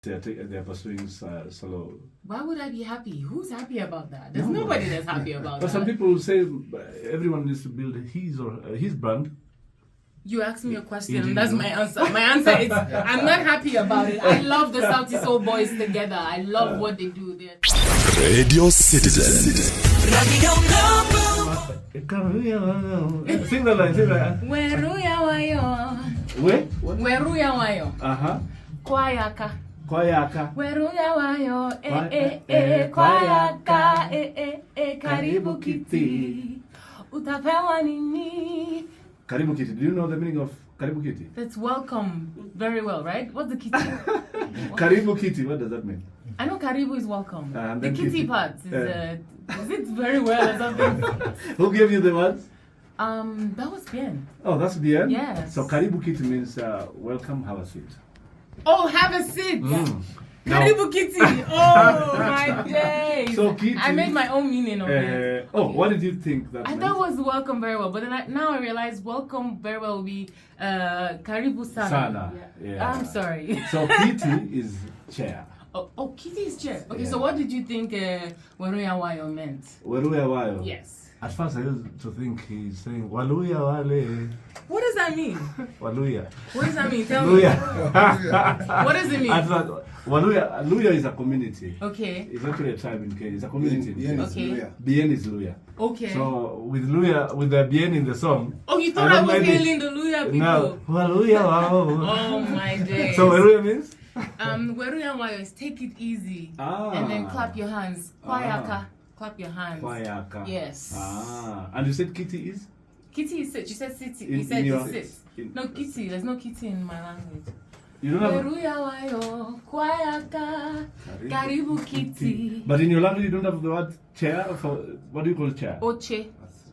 They're pursuing solo. Why would I be happy? Who's happy about that? There's nobody that's happy about But that. some people say everyone needs to build his brand. You asked me a question, Indeed. and that's my answer. My answer is I'm not happy about it. I love the Sauti Soul boys together. I love what they do there. Radio Citizen. Sing the line, sing that. Weruya wayo. Where? Weruya wayo. Kwayaka. Kwayaka. Weruya wayo. Kwayaka. Karibu kiti. Utapewa nini? Karibu kiti. Do you know the meaning of Karibu kiti? That's welcome very well, right? What's the kiti? Karibu kiti, what does that mean? I know Karibu is welcome. The Kiti. kitty part is it very well or something? Who gave you the words? That was Bien. Oh, that's the end? Yes. So Karibu kiti means welcome, have a seat. Oh, have a seat. Karibu Kitty. Oh my days. So Kitty. I made my own meaning of it. What did you think that I meant? thought it was welcome very well, but then now I realize welcome very well will be Karibu Sana. Sana. Yeah. I'm sorry. So Kitty is chair. Oh, Kitty is chair. Okay, Yeah. so what did you think Weruya Wayo meant? Weruya wayo. Yes. At first I used to think he's saying Waluya wale. What does that mean? Waluya. What does that mean? Tell me. Luya. What does it mean? At first, Luya is a community. Okay. It's actually a tribe in Kenya. It's a community. Okay. Bien is Luya. Okay. So with Luya, with the Bien in the song. Oh, you thought I was hailing the Luya people? No. Waluya wow. Oh my days. So Weruya means? Weruya Wayo is take it easy. And then clap your hands. Kwayaka. Clap your hands. Kwayaka. Yes. And you said Kitty is? Kitty is sit. You said sit. In- You said in you your- sit. in- No kitty. There's no kitty in my language. You don't have Weruya Wayo. Kwayaka. Karibu kitty. But in your language you don't have the word chair for what do you call chair? Oche.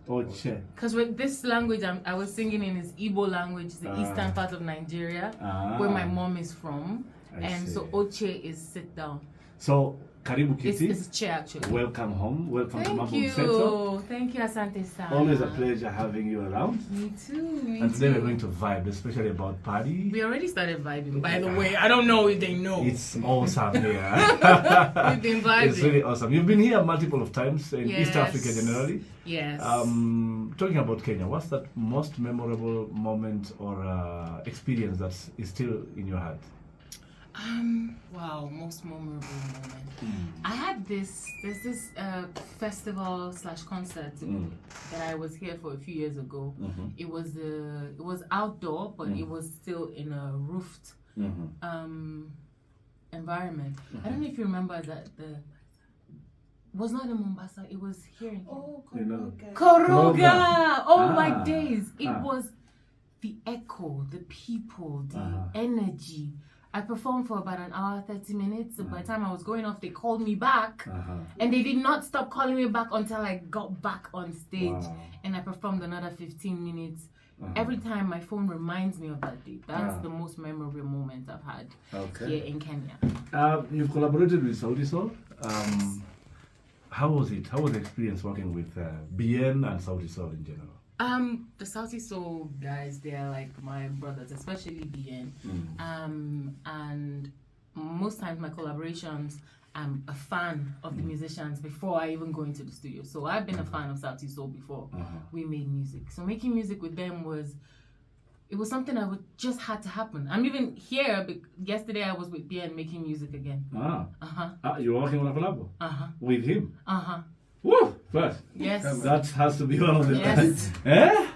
Or chair. Because with this language I was singing in is Igbo language, the eastern part of Nigeria, where my mom is from. I see. So Oche is sit down. So Karibu Kitty. It's a chair actually. Welcome home. Welcome to Thank Mambo you. Center. Thank you, Asante Sana. Always a pleasure having you around. Me too. And today we're going to vibe, especially about party. We already started vibing, by the way. I don't know if they know. It's awesome here. We've been vibing. It's really awesome. You've been here multiple of times in East Yes. Africa generally. Yes. Talking about Kenya, what's that most memorable moment or experience that is still in your heart? Wow, most memorable moment. I had there's this festival / concert that I was here for a few years ago. It was outdoor, but it was still in a roofed environment. I don't know if you remember that was not in Mombasa, it was here in Koroga. Koroga. Oh my days. It was the echo, the people, the energy. I performed for about an hour, 30 minutes. By the time I was going off, they called me back. And they did not stop calling me back until I got back on stage. Wow. And I performed another 15 minutes. Every time my phone reminds me of that day. That's the most memorable moment I've had here in Kenya. You've collaborated with Sauti Soul. How was it? How was the experience working with Bien and Sauti Soul in general? The Sauti Soul guys, they're like my brothers, especially Bien. And most times my collaborations, I'm a fan of the musicians before I even go into the studio. So I've been a fan of Sauti Soul before we made music. So making music with them was something that just had to happen. I'm even here. Yesterday I was with Bien making music again. You're working on a collab with him? Woo! First. Yes. That has to be one of the Yes.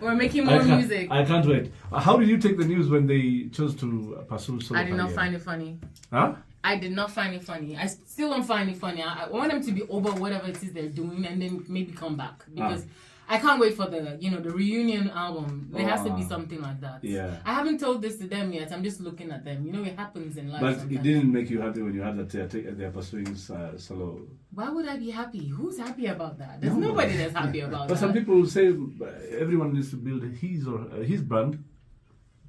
We're making more music. I can't wait. How did you take the news when they chose to pursue solo I did not career? find it funny. Huh? I did not find it funny. I still don't find it funny. I want them to be over whatever it is they're doing and then maybe come back. Because I can't wait for the reunion album. There has to be something like that. Yeah. I haven't told this to them yet. I'm just looking at them. It happens in life But sometimes. it didn't make you happy when you heard that they're pursuing solo. Why would I be happy? Who's happy about that? There's nobody that's happy about But that. some people say everyone needs to build his brand.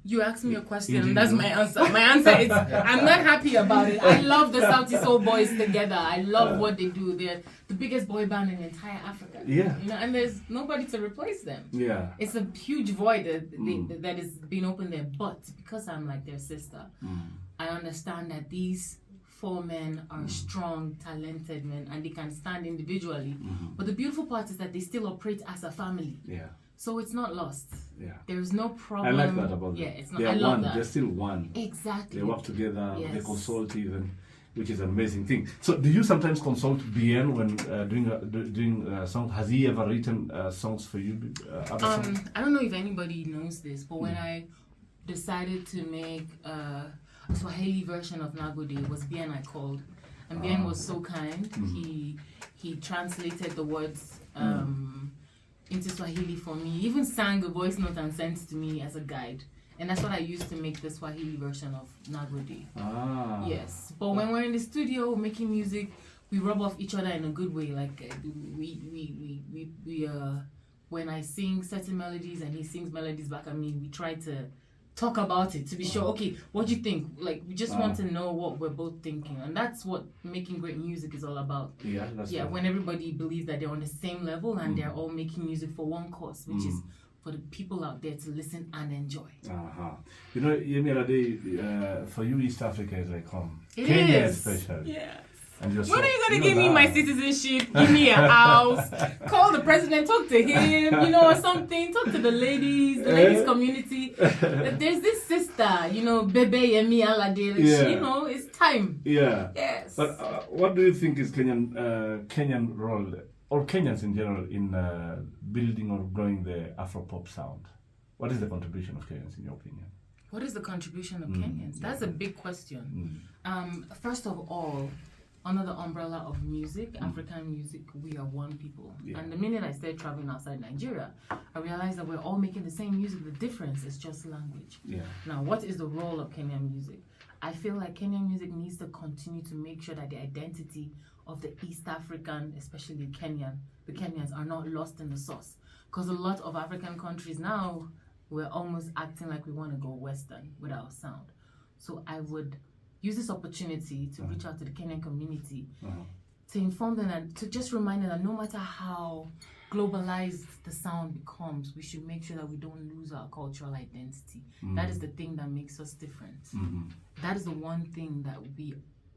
You asked me a question, Indeed. and that's my answer. My answer is I'm not happy about it. I love the Sauti Soul boys together. I love what they do. They're the biggest boy band in entire Africa. Yeah. And there's nobody to replace them. Yeah. It's a huge void that is being opened there. But because I'm like their sister, I understand that these 4 men are strong, talented men, and they can stand individually. But the beautiful part is that they still operate as a family. Yeah. So it's not lost. Yeah. There is no problem. I like that about them. Yeah, it's not. They are I love one. that. They're still one. Exactly. They work together. Yes. They consult even, which is an amazing thing. So, do you sometimes consult BN when doing songs? Has he ever written songs for you? Other songs? I don't know if anybody knows this, but when I decided to make a Swahili version of Nagode, it was BN I called, and BN was so kind. He translated the words into Swahili for me. He even sang a voice note and sent it to me as a guide. And that's what I used to make the Swahili version of Nagode. Yes. But when we're in the studio making music, we rub off each other in a good way. Like we when I sing certain melodies and he sings melodies back at me, we try to talk about it to be sure. Okay, what do you think? Like we just want to know what we're both thinking, and that's what making great music is all about. Yeah, that's yeah. right. When everybody believes that they're on the same level and they're all making music for one cause, which is for the people out there to listen and enjoy. You know, Yemi Alade, for you, East Africa is like home. It Kenya is. especially. Yes. And you're When are you going to give me my citizenship? Give me a house. Call the president, talk to him, or something. Talk to the ladies community. There's this sister, Bebe Yemi Alade. It's time. Yeah. Yes. But what do you think is Kenyan role, or Kenyans in general, in building or growing the Afro-pop sound? What is the contribution of Kenyans in your opinion? What is the contribution of Kenyans? That's a big question. First of all, under the umbrella of music, African music, we are one people. Yeah. And the minute I started traveling outside Nigeria, I realized that we're all making the same music. The difference is just language. Yeah. Now, what is the role of Kenyan music? I feel like Kenyan music needs to continue to make sure that the identity of the East African, especially the Kenyans are not lost in the sauce. Because a lot of African countries now, we're almost acting like we want to go Western with our sound. So I would use this opportunity to reach out to the Kenyan community to inform them and to just remind them that no matter how globalized the sound becomes, we should make sure that we don't lose our cultural identity. That is the thing that makes us different. That is the one thing that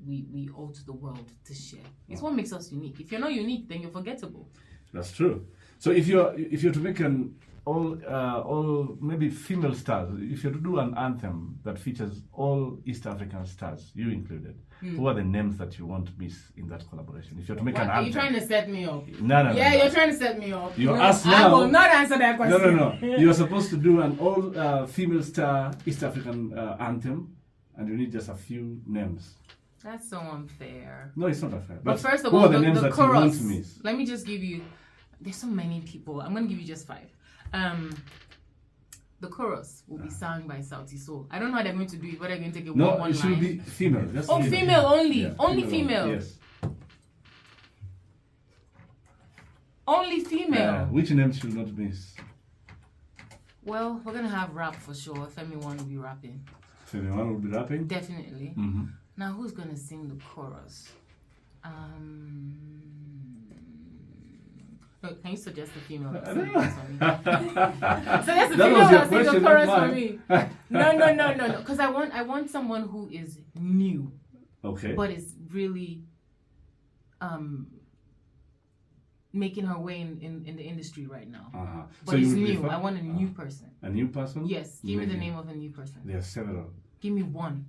we owe to the world to share. It's what makes us unique. If you're not unique, then you're forgettable. That's true. So if you're to make an all maybe female stars, if you're to do an anthem that features all East African stars, you included, who are the names that you want to miss in that collaboration? If you're to make an anthem. Are you trying to set me up? No. You're trying to set me up. You're asked now. I will not answer that question. No. You're supposed to do an all female star East African anthem, and you need just a few names. That's so unfair. No, it's not unfair. But first of who all, are the names the that chorus, you want to miss? Let me just give you. There's so many people. I'm going to give you just 5. The chorus will be sung by Sauti. So I don't know how they're going to do it. Whether they're going to take it one line. It should be female. Just female only. Yeah, only female. Yes. Only female. Which names should not miss? Well, we're gonna have rap for sure. Femi One will be rapping. Femi One will be rapping. Definitely. Now, who's gonna sing the chorus? Can you suggest a female that sings for me? Suggest a female that sings the chorus for me. No. Because I want someone who is new. Okay. But is really making her way in the industry right now. But so it's new. I want a new person. A new person? Yes. Give me the name of a new person. There are several. Give me one.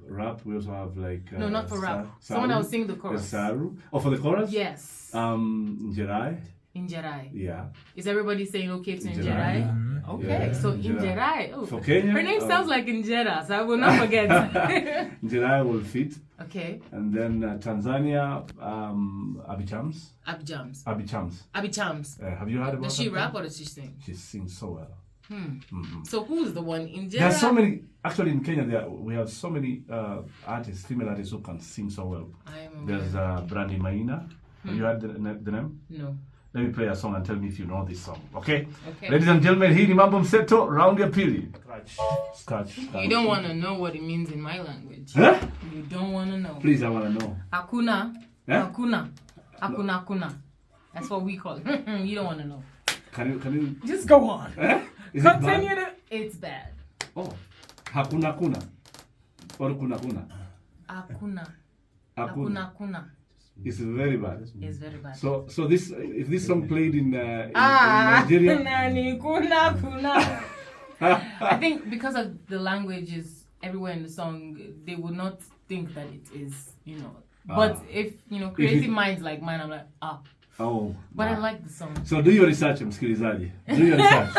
Rap, we also have like... no, not for rap. Someone that will sing the chorus. Saru. Oh, for the chorus? Yes. Njerai. Njerai. Yeah. Is everybody saying okay to Njerai? Okay, yeah. So Njerai. Oh. For Kenya? Her name sounds like Injera, so I will not forget. Njerai will fit. Okay. And then Tanzania, Abichams. Have you heard about her? Does she rap or does she sing? She sings so well. So who's the one in There are so many. Actually, in Kenya, we have so many artists, female artists who can sing so well. There's Brandy Maina. Have you heard the name? No. Let me play a song and tell me if you know this song. Okay. Ladies and gentlemen, hii ni mambo mseto, round ya pili. Scratch. You don't want to know what it means in my language. Huh? You don't want to know. Please, I want to know. Hakuna. Hakuna. That's what we call it. You don't want to know. Can you? Just go on. Continue. It's bad. Oh, hakuna kuna or kuna. Akuna. Akuna. Akuna. It's very bad. It's very bad. So this if this song played in Nigeria, Nani, kuna, kuna. I think because of the languages everywhere in the song, they would not think that it is, But if creative minds like mine, I'm like, Oh. But I like the song. So do your research, msikilizaji. Do your research.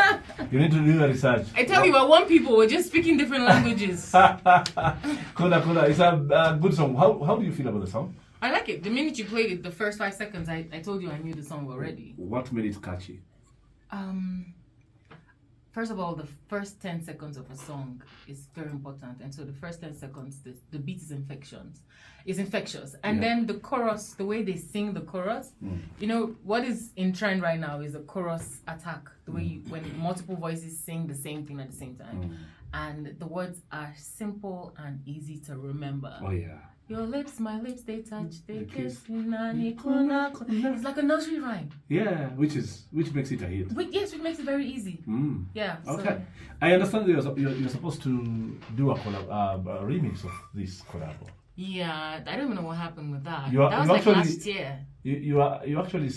You need to do your research. I tell you, at one people were just speaking different languages. Kuna. It's a good song. How do you feel about the song? I like it. The minute you played it, the first 5 seconds, I told you I knew the song already. What made it catchy? First of all, the first 10 seconds of a song is very important. And so the first 10 seconds, the beat is infectious. And then the chorus, the way they sing the chorus, what is in trend right now is a chorus attack. The way when multiple voices sing the same thing at the same time. And the words are simple and easy to remember. Oh, yeah. Your lips, my lips, they touch, they kiss. It's like a nursery rhyme. Yeah, which makes it a hit. Yes, which makes it very easy. Yeah. Okay. So. I understand you're supposed to do a remix of this collab. Yeah, I don't even know what happened with that. You That was like last year. You actually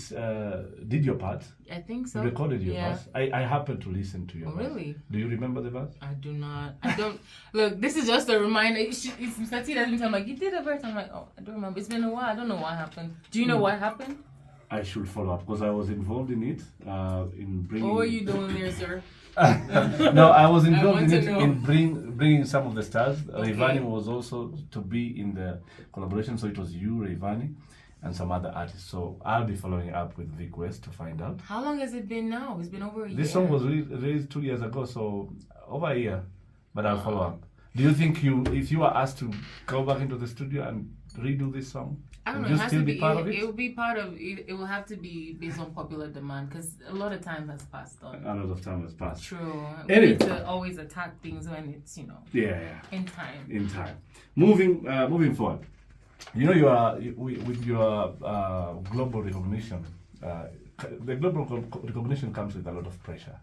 did your part. I think so. You recorded your verse. I happened to listen to your verse. Really? Do you remember the verse? I do not. I don't. Look, this is just a reminder. It's Mr. T doesn't tell me, like, you did a verse. I'm like, oh, I don't remember. It's been a while. I don't know what happened. Do you know what happened? I should follow up because I was involved in it. In bringing. What were you doing there, sir? No, I was involved in bringing some of the stars. Okay. Rayvani was also to be in the collaboration, so it was you, Rayvani, and some other artists. So I'll be following up with Vic West to find out. How long has it been now? It's been over a year. This song was released 2 years ago, so over a year. But I'll follow up. Do you think if you were asked to go back into the studio and redo this song, I don't know. It has to be part of it. It will be part of it. It will have to be based on popular demand because a lot of time has passed on. A lot of time has passed. True. Anyway. We need to always attack things when it's in time. In time. Moving forward. You are with your global recognition. The global recognition comes with a lot of pressure.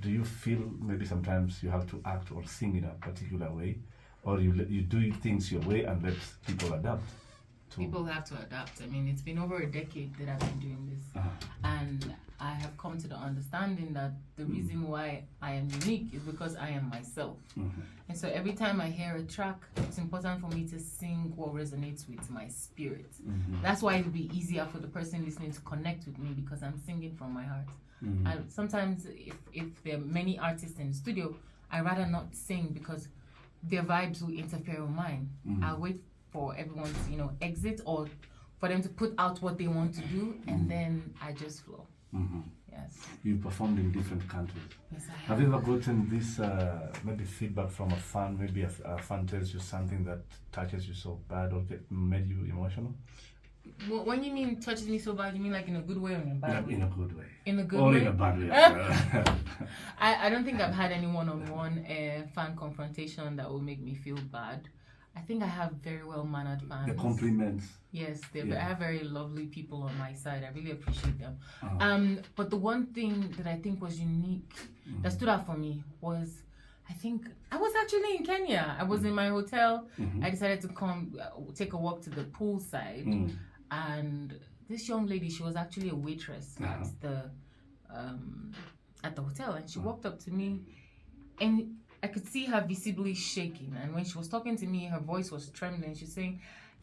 Do you feel maybe sometimes you have to act or sing in a particular way, or you do things your way and let people adapt? People have to adapt. I mean, it's been over a decade that I've been doing this, and I have come to the understanding that the reason why I am unique is because I am myself. And so every time I hear a track, it's important for me to sing what resonates with my spirit. That's why it'll be easier for the person listening to connect with me because I'm singing from my heart. And sometimes if there are many artists in the studio, I'd rather not sing because their vibes will interfere with mine. I'll wait for everyone to, exit or for them to put out what they want to do, and then I just flow. Yes. You performed in different countries. Yes, I have. Have you ever gotten this maybe feedback from a fan? Maybe a fan tells you something that touches you so bad or made you emotional? Well, when you mean touches me so bad, you mean like in a good way or in a bad way? In a good way. In a good or way? Or in a bad way. I don't think I've had any one-on-one fan confrontation that will make me feel bad. I think I have very well-mannered fans. The compliments. Yes, I have very lovely people on my side. I really appreciate them. But the one thing that I think was unique, that stood out for me, was I think I was actually in Kenya. I was in my hotel. I decided to come take a walk to the poolside. And this young lady, she was actually a waitress at the hotel. And she walked up to me and I could see her visibly shaking, and when she was talking to me, her voice was trembling. She's saying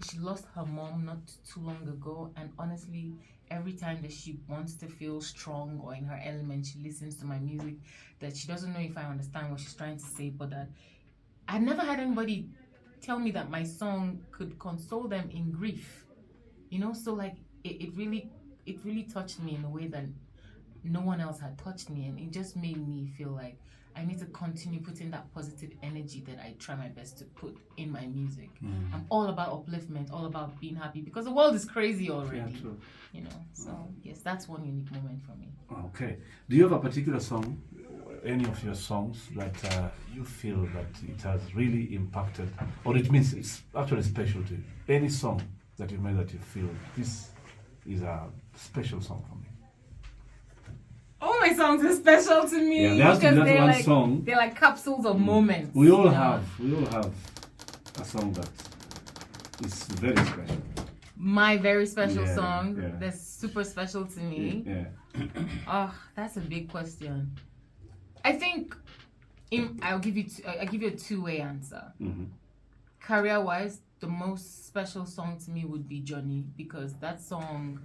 she lost her mom not too long ago, and honestly, every time that she wants to feel strong or in her element, she listens to my music, that she doesn't know if I understand what she's trying to say, but that I never had anybody tell me that my song could console them in grief. So like it really touched me in a way that no one else had touched me, and it just made me feel like I need to continue putting that positive energy that I try my best to put in my music. I'm all about upliftment, all about being happy because the world is crazy already. Yeah, true. So yes, that's one unique moment for me. Okay. Do you have a particular song, any of your songs that you feel that it has really impacted, or it means it's actually special to you? Any song that you made that you feel this is a special song for me? All my songs are special to me. Yeah, there has to be that one song. They're like capsules of moments. We all have a song that is very special. My very special Yeah, song yeah. that's super special to me. Yeah. Oh, that's a big question. I think I'll give you a two-way answer. Mm-hmm. Career-wise, the most special song to me would be Johnny, because that song,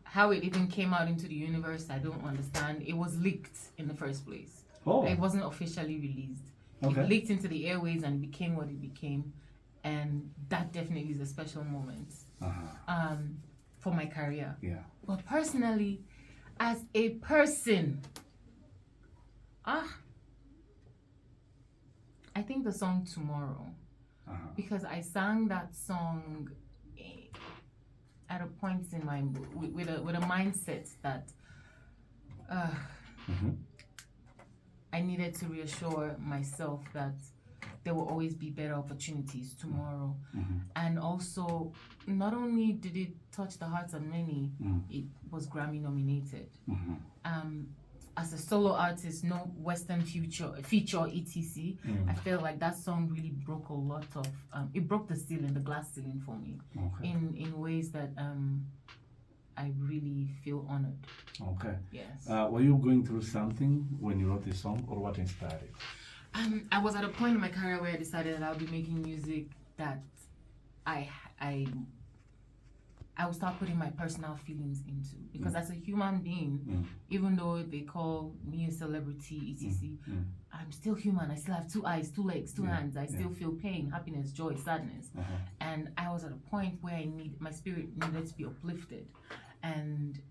how it even came out into the universe, I don't understand. It was leaked in the first place. Oh. It wasn't officially released. Okay. It leaked into the airways and it became what it became. And that definitely is a special moment for my career. Yeah. But personally, as a person, I think the song Tomorrow. Because I sang that song at a point in my with a mindset that I needed to reassure myself that there will always be better opportunities tomorrow. And also, not only did it touch the hearts of many, it was Grammy nominated. As a solo artist, no Western feature, etc. I felt like that song really broke a lot of, it broke the ceiling, the glass ceiling for me, in ways that I really feel honored. Okay. Yes. Were you going through something when you wrote this song, or what inspired it? I was at a point in my career where I decided that I would be making music that I would start putting my personal feelings into, because as a human being, even though they call me a celebrity, etc., I'm still human. I still have two eyes, two legs, two hands. I still feel pain, happiness, joy, sadness. And I was at a point where my spirit needed to be uplifted. And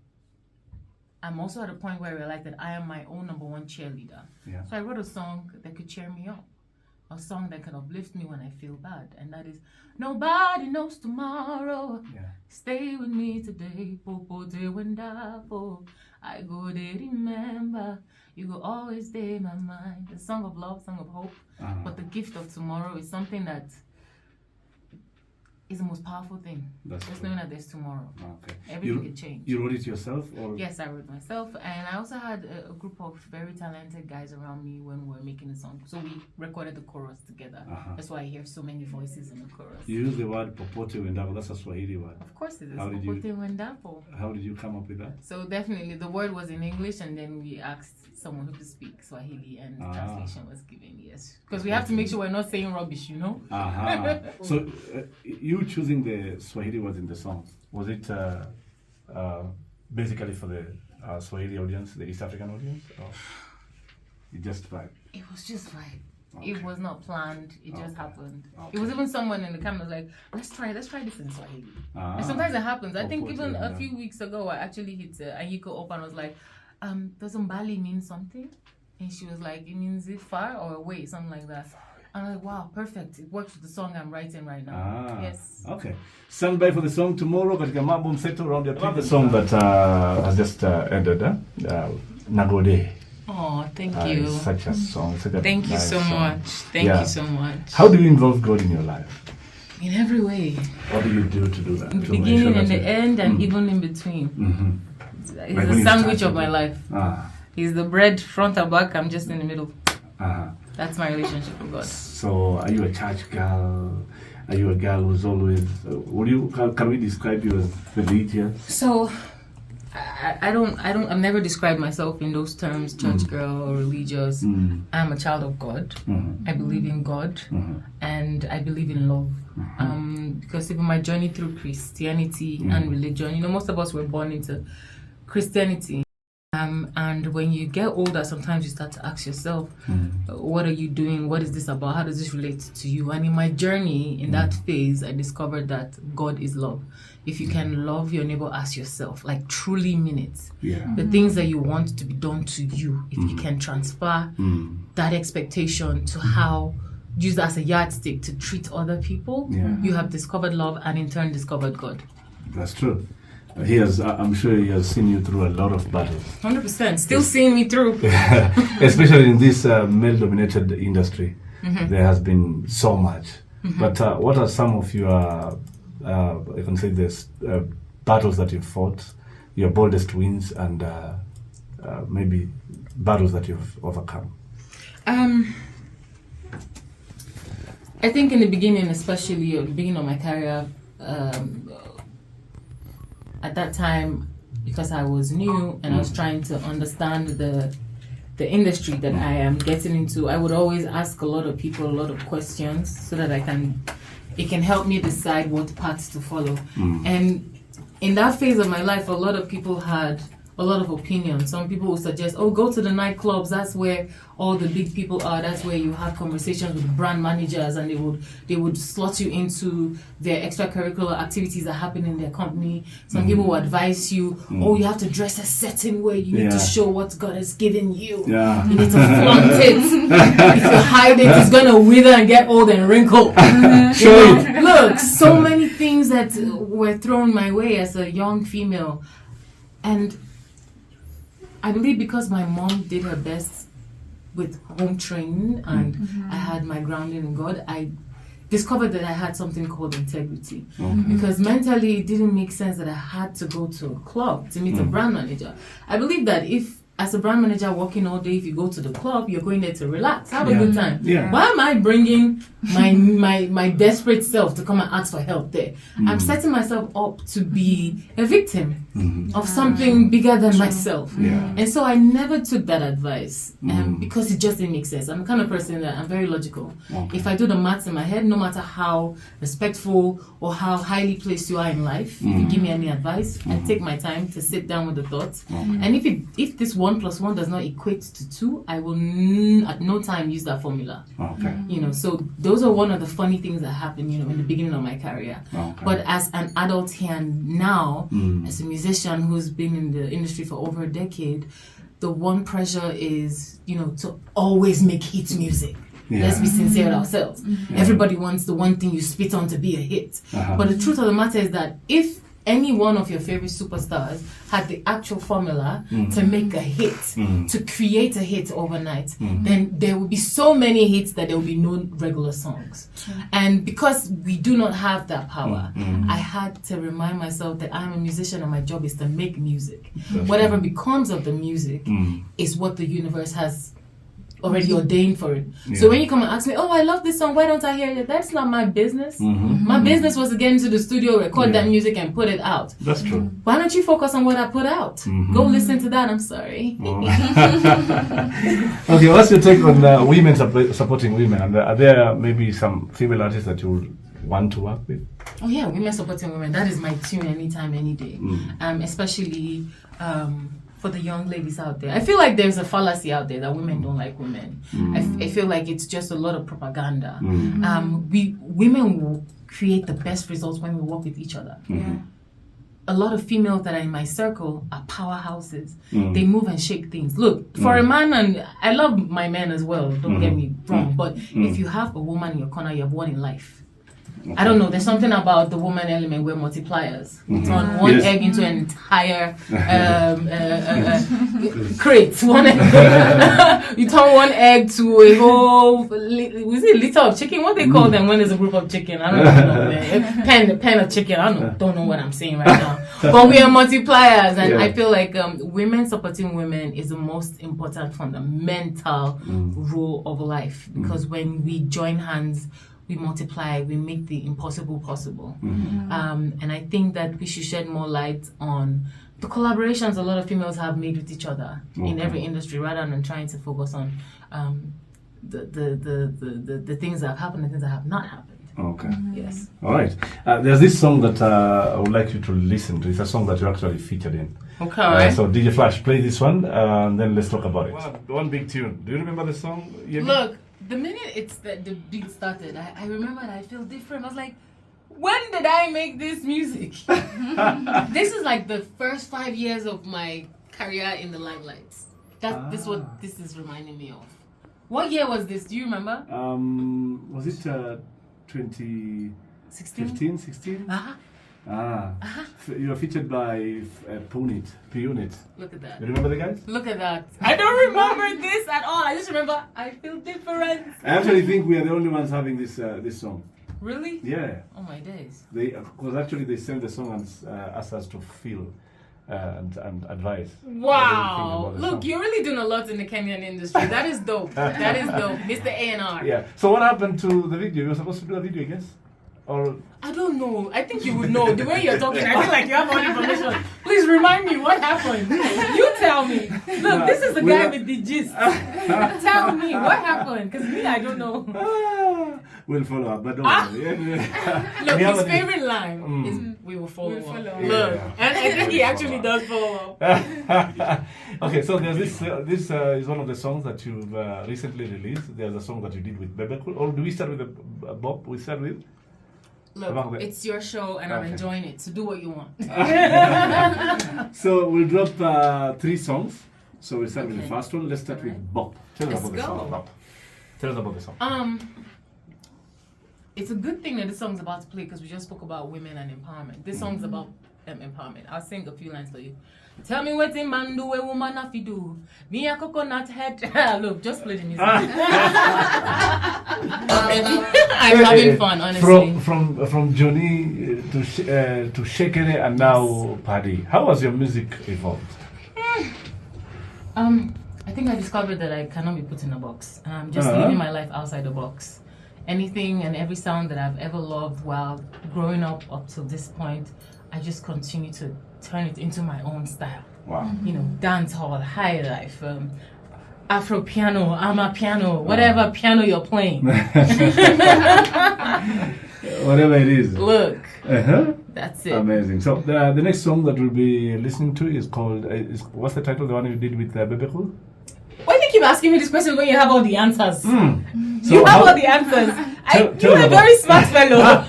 I'm also at a point where I realized that I am my own number one cheerleader. Yeah. So I wrote a song that could cheer me up. A song that can uplift me when I feel bad. And that is, nobody knows tomorrow. Yeah. Stay with me today. Popo de wendafo. I go there, remember. You go always stay in my mind. A song of love, song of hope. But the gift of tomorrow is something that is the most powerful thing. Just knowing that there's tomorrow. Okay. Everything can change. You wrote it yourself, or? Yes, I wrote myself, and I also had a group of very talented guys around me when we were making the song. So we recorded the chorus together. That's why I hear so many voices in the chorus. You use the word popote wendapo. That's a Swahili word. Of course it is. How did you come up with that? So definitely the word was in English, and then we asked someone who could speak Swahili, and translation was given. Yes, because we have to make sure we're not saying rubbish, you know. So you choosing the Swahili words in the song, was it basically for the Swahili audience, the East African audience, or you just vibe? It was just vibe. It was not planned. It just happened. It was even someone in the camera was like, let's try this in Swahili. And sometimes it happens. I think even a few weeks ago, I actually hit Ayiko up and was like, does Mbali mean something? And she was like, it means it far or away, something like that. And I'm like, wow, perfect. It works with the song I'm writing right now. Yes. Okay. Stand by for the song Tomorrow, but mambo mseto around the song that has just ended, Nagode. Oh, thank you. It's such a song. Thank you so much. Thank you so much. How do you involve God in your life? In every way. What do you do to do that? In the beginning and the end, and even in between. He's the sandwich of my life. He's the bread front and back. I'm just in the middle. That's my relationship with God. So, are you a church girl? Are you a girl who's always? Can we describe you as religious? So, I've never described myself in those terms, church girl or religious. I'm a child of God. I believe in God, and I believe in love. Because even my journey through Christianity and religion, most of us were born into Christianity. And when you get older, sometimes you start to ask yourself, what are you doing? What is this about? How does this relate to you? And in my journey, in that phase, I discovered that God is love. If you can love your neighbor as yourself, like truly mean it, the things that you want to be done to you, if you can transfer that expectation to how, use that as a yardstick to treat other people, you have discovered love and in turn discovered God. That's true. I'm sure he has seen you through a lot of battles. 100%. Still seeing me through. Especially in this male-dominated industry. There has been so much. But what are some of your, I can say this, battles that you've fought, your boldest wins, and maybe battles that you've overcome? I think in the beginning, especially at the beginning of my career, at that time, because I was new and I was trying to understand the industry that I am getting into, I would always ask a lot of people a lot of questions so that it can help me decide what paths to follow. And in that phase of my life, a lot of people had a lot of opinions. Some people would suggest, go to the nightclubs, that's where all the big people are, that's where you have conversations with brand managers, and they would slot you into their extracurricular activities that happen in their company. Some people will advise you, you have to dress a certain way, you need to show what God has given you. You need to flaunt it. If you hide it, it's gonna wither and get old and wrinkle. Look, so many things that were thrown my way as a young female. And I believe because my mom did her best with home training and I had my grounding in God, I discovered that I had something called integrity. Because mentally it didn't make sense that I had to go to a club to meet a brand manager. I believe that if, as a brand manager working all day, if you go to the club, you're going there to relax, have a good time. Why am I bringing my desperate self to come and ask for help there? I'm setting myself up to be a victim of something bigger than myself. And so I never took that advice because it just didn't make sense. I'm the kind of person that I'm very logical. If I do the maths in my head, no matter how respectful or how highly placed you are in life, if you give me any advice, I take my time to sit down with the thoughts. And if this 1 + 1 does not equate to 2, I will at no time use that formula. So those are one of the funny things that happened, in the beginning of my career. But as an adult here now, as a musician who's been in the industry for over a decade, the one pressure is, to always make hit music. Let's be sincere with ourselves. Everybody wants the one thing you spit on to be a hit. But the truth of the matter is that if any one of your favorite superstars had the actual formula to make a hit, to create a hit overnight, then there will be so many hits that there will be no regular songs. And because we do not have that power, I had to remind myself that I'm a musician and my job is to make music. Whatever becomes of the music is what the universe has already ordained for it. So when you come and ask me, I love this song, why don't I hear it? That's not my business. My business was to get into the studio, record that music and put it out. That's true. Why don't you focus on what I put out? Go listen to that. I'm sorry. Okay, what's your take on women supporting women? And are there maybe some female artists that you would want to work with? Oh yeah, women supporting women. That is my tune anytime, any day. Especially for the young ladies out there. I feel like there's a fallacy out there that women don't like women. I feel like it's just a lot of propaganda. Women will create the best results when we work with each other. A lot of females that are in my circle are powerhouses. They move and shake things. Look, for a man, and I love my men as well, don't get me wrong, but if you have a woman in your corner, you have won in life. I don't know, there's something about the woman element, we're multipliers. We turn one egg into an entire crate. You turn one egg to a whole, was it a litter of chicken? What they call them when there's a group of chicken? I don't know. Pen of chicken. I don't know what I'm saying right now. But we are multipliers, and I feel like women supporting women is the most important fundamental rule of life. Because when we join hands, we multiply, we make the impossible possible. And I think that we should shed more light on the collaborations a lot of females have made with each other in every industry, rather than trying to focus on the things that have happened and things that have not happened. Okay. Yes. All right. There's this song that I would like you to listen to. It's a song that you actually featured in. Okay. So DJ Flash, play this one, and then let's talk about it. One big tune. Do you remember the song? Yemi? Look, the minute the beat started, I remember that I feel different. I was like, when did I make this music? This is like the first 5 years of my career in the limelight. This is what this is reminding me of. What year was this? Do you remember? Was it 2015, 16? You were featured by P-Unit. Look at that. You remember the guys? Look at that. I don't remember this at all. I just remember I feel different. I actually think we are the only ones having this song. Really? Yeah. Oh my days. Because actually they sent the song and asked us to fill and advice. Wow. Look, you're really doing a lot in the Kenyan industry. That is dope. That is dope. Mr. A&R. Yeah. So what happened to the video? You were supposed to do a video, I guess? Or I don't know. I think you would know. The way you're talking, I feel like you have all the information. Please remind me what happened. You tell me. Look, this is the guy with the gist. Tell me what happened. Because me, I don't know. We'll follow up, but don't worry. Look, his favorite line is "We will follow up." Look, and I think he actually does follow up. Okay, so there's this is one of the songs that you've recently released. There's a song that you did with Bebekul. Or do we start with Bob? We start with. Look, it's your show and I'm enjoying it, so do what you want. So we'll drop 3 songs. So we'll start with the first one. Let's start with Bob. Tell us about the song, Bob. Tell us about the song. It's a good thing that this song's about to play because we just spoke about women and empowerment. This song's about empowerment. I'll sing a few lines for you. Tell me what a man do, a woman have to do. Me a coconut head. Look, just play the music. I'm having fun, honestly. From Johnny to Shekere and now Paddy. How has your music evolved? I think I discovered that I cannot be put in a box. And I'm just living my life outside the box. Anything and every sound that I've ever loved while growing up till this point, I just continue to turn it into my own style. Wow. You know, dance hall, high life, Afro piano, ama piano, whatever piano you're playing. Whatever it is. Look. That's it. Amazing. So the next song that we'll be listening to is called, what's the title, the one you did with Bebekul? Why do you keep asking me this question when you have all the answers? So you have all the answers. You're a very smart fellow.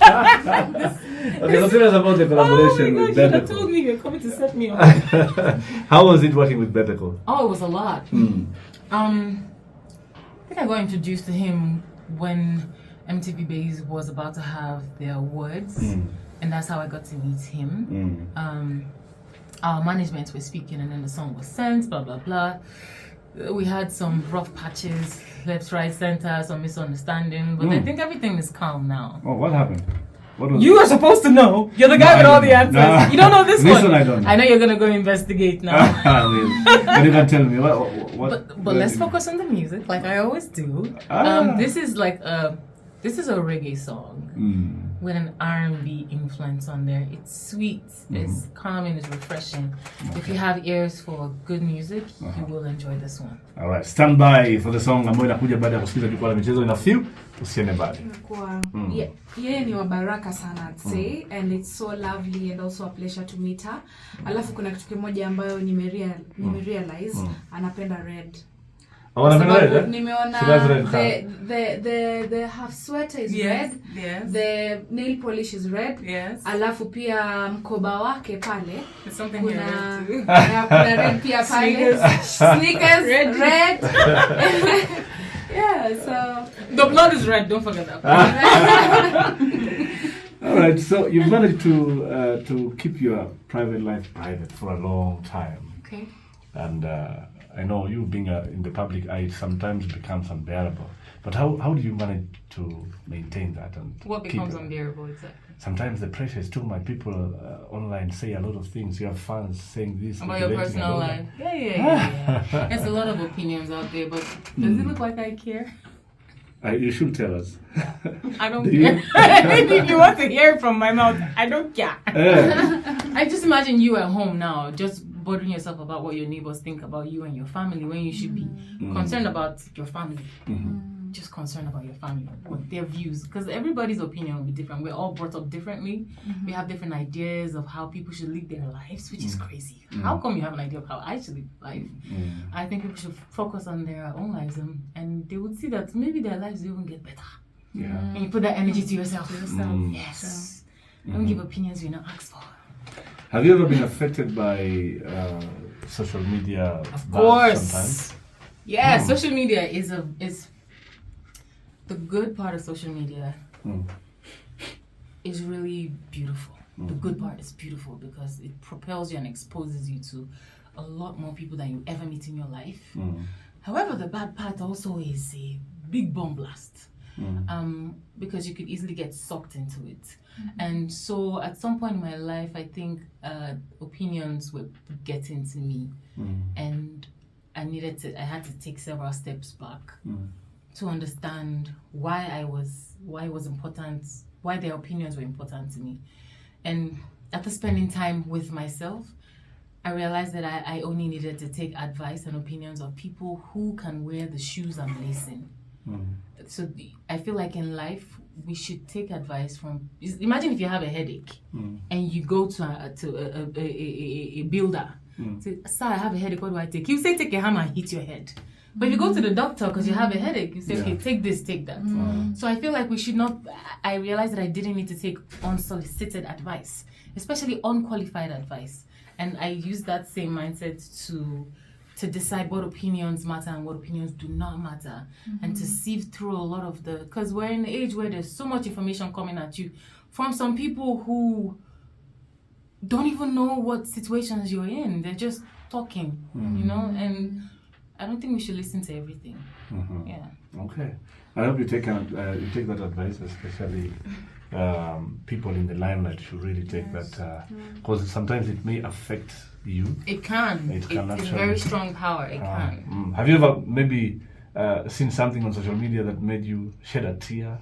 Okay, so tell us about the collaboration with Bebekul. You have told me you're coming to set me up. How was it working with Bebekul? Oh, it was a lot. I think I got introduced to him when MTV Base was about to have their awards, and that's how I got to meet him. Our management were speaking, and then the song was sent, blah, blah, blah. We had some rough patches, left, right, center, some misunderstanding, but I think everything is calm now. Oh, what happened? You are supposed to know. You're the guy with all the answers. You don't know this one. I don't know. I know you're going to go investigate now. I will. But you can tell me. But let's focus on the music, like I always do. This is a reggae song with an R&B influence on there. It's sweet, it's calming, it's refreshing. Okay. If you have ears for good music, you will enjoy this one. All right, stand by for the song ambayo inakuja baada ya kusikiza jukwaa la michezo in a few. Usiende mbali. Yeye ni wa baraka sana, I'd say, and it's so lovely and also a pleasure to meet her. Alafu kuna kitu kimoja ambayo nimerealize anapenda red. Nimeona the half sweater is red. Yes. The nail polish is red. Yes. Alafu pia mkoba wake pale. There's something here too. Kuna red pia pale. Sneakers red. Yeah, so the blood is red, don't forget that. All right, so you've managed to keep your private life private for a long time. Okay. And I know you being in the public eye sometimes becomes unbearable. But how do you manage to maintain that? And what becomes unbearable exactly? Sometimes the pressure is too much. People online say a lot of things. You have fans saying this about your personal life. Yeah. There's a lot of opinions out there, but does it look like I care? You should tell us. I don't care. If you want to hear it from my mouth, I don't care. I just imagine you at home now, just bothering yourself about what your neighbors think about you and your family, when you should be concerned about your family. Just concerned about your family, what their views, because everybody's opinion will be different. We're all brought up differently. We have different ideas of how people should live their lives, which is crazy. How come you have an idea of how I should live life? I think people should focus on their own lives, and they would see that maybe their lives will even get better. And you put that energy to yourself. Yes. Don't give opinions you're not asked for. Have you ever been affected by social media? Of course. Sometimes? Yeah, social media is the good part of social media is really beautiful. The good part is beautiful because it propels you and exposes you to a lot more people than you ever meet in your life. However, the bad part also is a big bomb blast. because you could easily get sucked into it. And so at some point in my life, I think opinions were getting to me, and I had to take several steps back to understand why it was important, why their opinions were important to me. And after spending time with myself, I realized that I only needed to take advice and opinions of people who can wear the shoes I'm lacing. So I feel like in life, we should take advice from... Imagine if you have a headache and you go to a builder. Say, sir, I have a headache, what do I take? You say, take a hammer and hit your head. But if you go to the doctor because you have a headache, you say, okay, take this, take that. So I feel like we should not... I realized that I didn't need to take unsolicited advice, especially unqualified advice. And I use that same mindset to decide what opinions matter and what opinions do not matter, and to sieve through a lot of the... Because we're in an age where there's so much information coming at you from some people who don't even know what situations you're in. They're just talking, you know? And I don't think we should listen to everything. Yeah. Okay. I hope you take that advice, especially people in the limelight should really take that, because sometimes it may affect you. It can. It's a very strong power. It can. Have you ever maybe seen something on social media that made you shed a tear?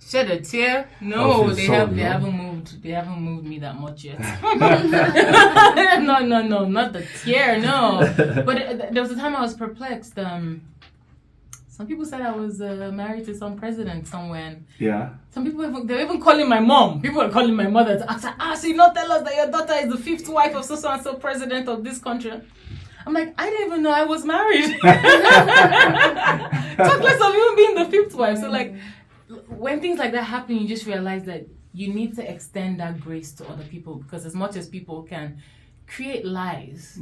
Shed a tear? No, they haven't moved. They haven't moved me that much yet. No, not the tear. No. But there was a time I was perplexed. Some people said I was married to some president somewhere. Yeah. Some people they were even calling my mom. People were calling my mother to ask her, so you not tell us that your daughter is the 5th wife of so and so president of this country. I'm like, I didn't even know I was married. Talk less of even being the 5th wife. So like, when things like that happen, you just realize that you need to extend that grace to other people, because as much as people can create lies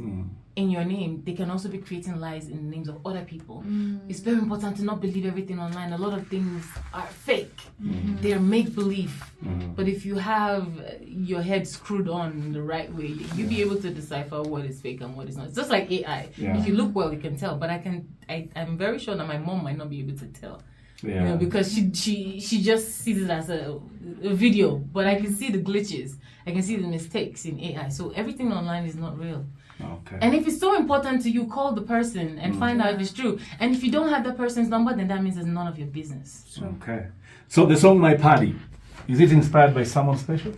in your name, they can also be creating lies in the names of other people. It's very important to not believe everything online. A lot of things are fake. They're make-believe. But if you have your head screwed on in the right way, you'll be able to decipher what is fake and what is not. It's just like AI. If you look well, you can tell. But I'm very sure that my mom might not be able to tell. You know, because she just sees it as a video, but I can see the glitches, I can see the mistakes in AI. So everything online is not real. Okay. And if it's so important to you, call the person and find out if it's true. And if you don't have that person's number, then that means it's none of your business. Okay. So the song "My Paddy," is it inspired by someone special?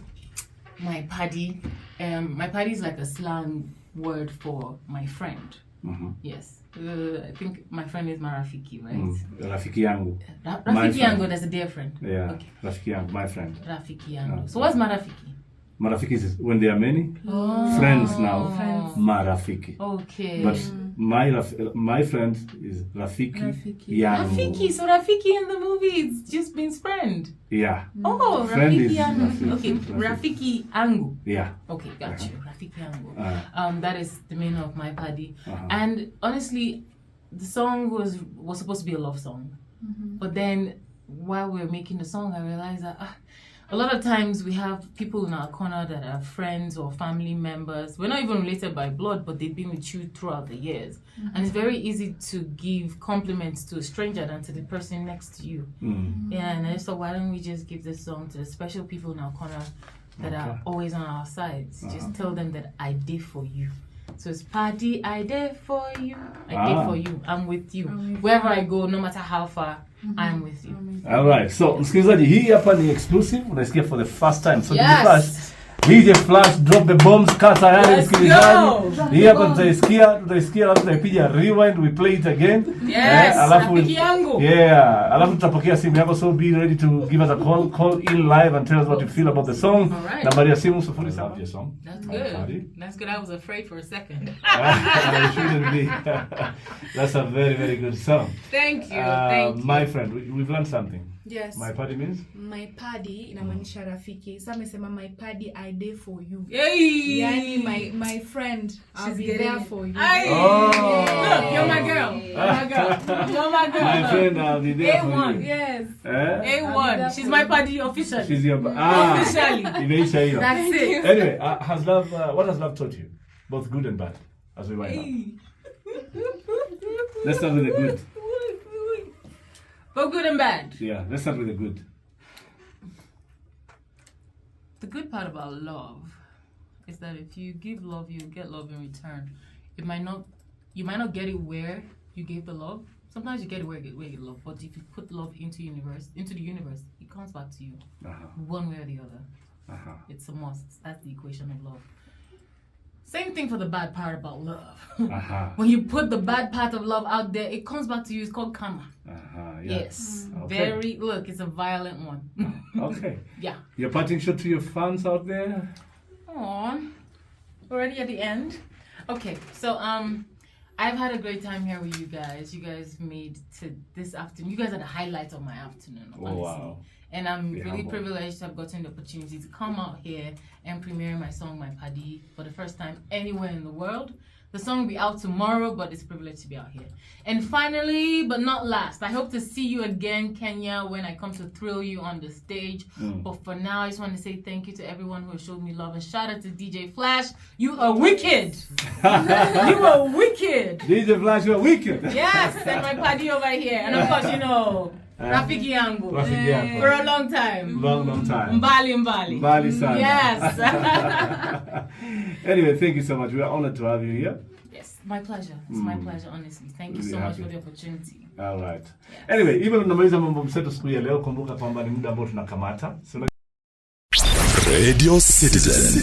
My paddy, my paddy is like a slang word for my friend. Yes. I think my friend is Marafiki, right? Rafiki yangu. Rafiki yangu, that's a dear friend. Yeah. Okay. Rafiki yangu, my friend. Rafiki yangu. So what's Marafiki? Marafiki is when there are many friends now. Marafiki. Okay. But my friend is Rafiki yangu. Rafiki. So Rafiki in the movie is just means friend. Yeah. Oh, Rafiki yangu. Okay, Rafiki yangu. Yeah. Okay, got you. Rafiki yangu. That is the meaning of my paddy. And honestly, the song was supposed to be a love song. But then while we were making the song, I realized that a lot of times we have people in our corner that are friends or family members. We're not even related by blood, but they've been with you throughout the years. And it's very easy to give compliments to a stranger than to the person next to you. Yeah, and I just thought, why don't we just give this song to the special people in our corner that are always on our sides? Just tell them that I did for you. So it's party, I did for you. I did for you. I'm with you. Wherever I go, no matter how far, I'm with you. Alright, so msikilizaji, hii hapa ni exclusive, unasikia for the first time. So DJ Flash, drop the bombs, kata yale msikilizaji. Hii hapa tutaisikia, alafu tutaipiga rewind, we play it again. Yes, rafiki yangu. Yeah, alafu tutapokea simu yako, so be ready to give us a call in live and tell us what you feel about the song. Alright. Nambari ya simu 07 your song. That's good. That's good. I was afraid for a second. It shouldn't be. That's a very, very good song. Thank you. Thank you. My friend, we've learned something. Yes. My paddy means? My paddy inamaanisha rafiki. Sasa amesema my paddy I there for you. Yay! Yani my friend, I'll be there for you. Oh. Look, you're my girl. You're my girl. You're my girl. My friend, I'll be there for A1. you. Yes. A1. She's my paddy officially. She's your officially. That's it. Anyway, what has love taught you? Both good and bad, as we wind up. Let's start with the good. Both good and bad. Yeah, let's start with the good. The good part about love is that if you give love, you get love in return. You might not get it where you gave the love. Sometimes you get it where you get love, but if you put love into the universe, it comes back to you, one way or the other. It's a must. That's the equation of love. Same thing for the bad part about love. When you put the bad part of love out there, it comes back to you. It's called karma. Yes. Okay. Look, it's a violent one. Okay. Yeah. Your parting shot to your fans out there? Aww. Already at the end? Okay, so I've had a great time here with you guys. You guys made to this afternoon. You guys are the highlight of my afternoon, honestly. Wow. And I'm really privileged to have gotten the opportunity to come out here and premiere my song, My Paddy, for the first time anywhere in the world. The song will be out tomorrow, but it's a privilege to be out here. And finally, but not last, I hope to see you again, Kenya, when I come to thrill you on the stage. But for now, I just want to say thank you to everyone who has showed me love. And shout out to DJ Flash. You are wicked. You are wicked. DJ Flash, you are wicked. Yes, and my Paddy over here. And of course, you know, Rafiki Yangu. For a long time. Long time. Mbali. Mbali sana. Yes. Anyway, thank you so much. We are honored to have you here. Yes, my pleasure. It's my pleasure, honestly. Thank you so much for the opportunity. All right. Yes. Anyway, even unamaliza mambo mseto siku ya leo, kumbuka kwamba ni muda ambao tunakamata. Radio Citizen.